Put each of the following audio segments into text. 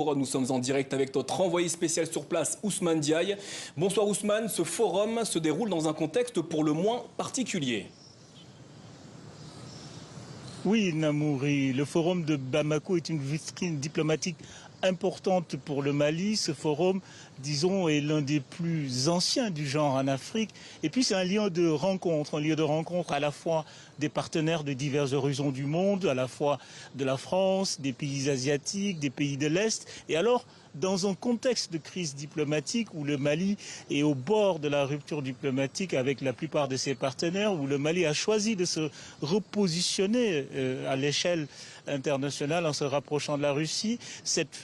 Nous sommes en direct avec notre envoyé spécial sur place, Ousmane Diaye. Bonsoir Ousmane, ce forum se déroule dans un contexte pour le moins particulier. Oui, Namouri, le forum de Bamako est une vitrine diplomatique importante pour le Mali. Ce forum, disons, est l'un des plus anciens du genre en Afrique. Et puis c'est un lieu de rencontre à la fois des partenaires de divers horizons du monde, à la fois de la France, des pays asiatiques, des pays de l'Est. Et alors, dans un contexte de crise diplomatique où le Mali est au bord de la rupture diplomatique avec la plupart de ses partenaires, où le Mali a choisi de se repositionner à l'échelle internationale en se rapprochant de la Russie, cette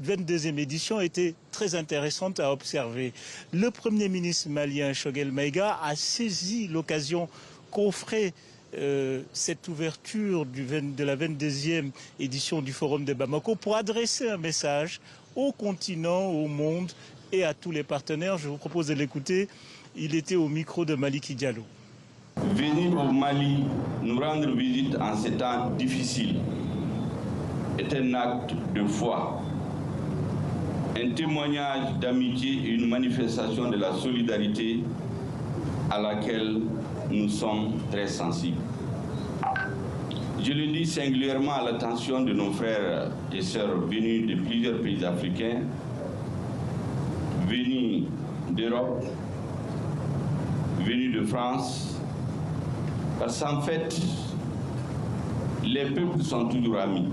22e édition était très intéressante à observer. Le Premier ministre malien, Choguel Maïga, a saisi l'occasion qu'offrait cette ouverture de la 22e édition du Forum de Bamako pour adresser un message au continent, au monde et à tous les partenaires. Je vous propose de l'écouter. Il était au micro de Maliki Diallo. Venir au Mali nous rendre visite en ces temps difficiles est un acte de foi, un témoignage d'amitié et une manifestation de la solidarité à laquelle nous sommes très sensibles. Je le dis singulièrement à l'attention de nos frères et sœurs venus de plusieurs pays africains, venus d'Europe, venus de France, parce qu'en fait, les peuples sont toujours amis.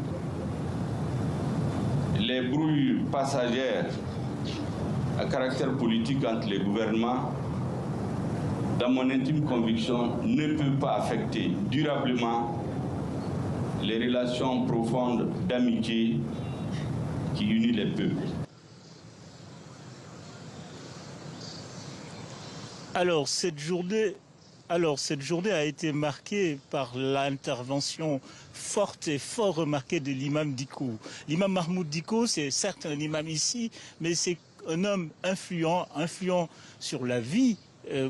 Les brouilles passagères à caractère politique entre les gouvernements, dans mon intime conviction, ne peuvent pas affecter durablement les relations profondes d'amitié qui unissent les peuples. Alors cette journée a été marquée par l'intervention forte et fort remarquée de l'imam Dicko. L'imam Mahmoud Dicko, c'est certes un imam ici, mais c'est un homme influent sur la vie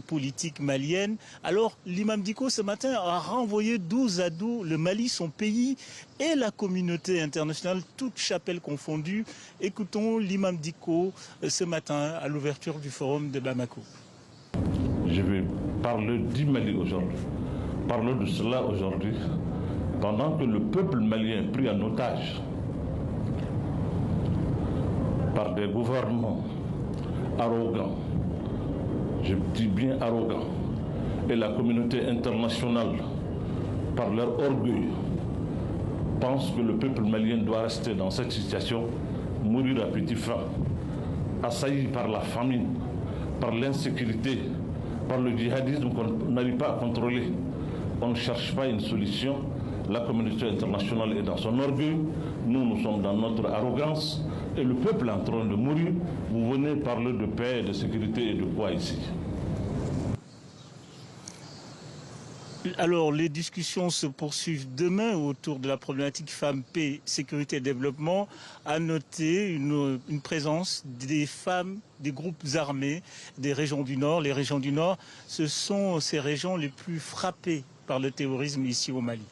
politique malienne. Alors l'imam Dicko ce matin a renvoyé 12 à 12 le Mali, son pays et la communauté internationale, toutes chapelles confondues. Écoutons l'imam Dicko ce matin à l'ouverture du forum de Bamako. Je vais parler du Mali aujourd'hui, parler de cela aujourd'hui, pendant que le peuple malien est pris en otage par des gouvernements arrogants, je dis bien arrogants, et la communauté internationale, par leur orgueil, pense que le peuple malien doit rester dans cette situation, mourir à petit feu, assailli par la famine, par l'insécurité, par le djihadisme qu'on n'arrive pas à contrôler. On ne cherche pas une solution. La communauté internationale est dans son orgueil. Nous sommes dans notre arrogance. Et le peuple est en train de mourir. Vous venez parler de paix, de sécurité et de quoi ici? Alors, les discussions se poursuivent demain autour de la problématique femmes, paix, sécurité et développement. À noter une présence des femmes, des groupes armés des régions du Nord. Les régions du Nord, ce sont ces régions les plus frappées par le terrorisme ici au Mali.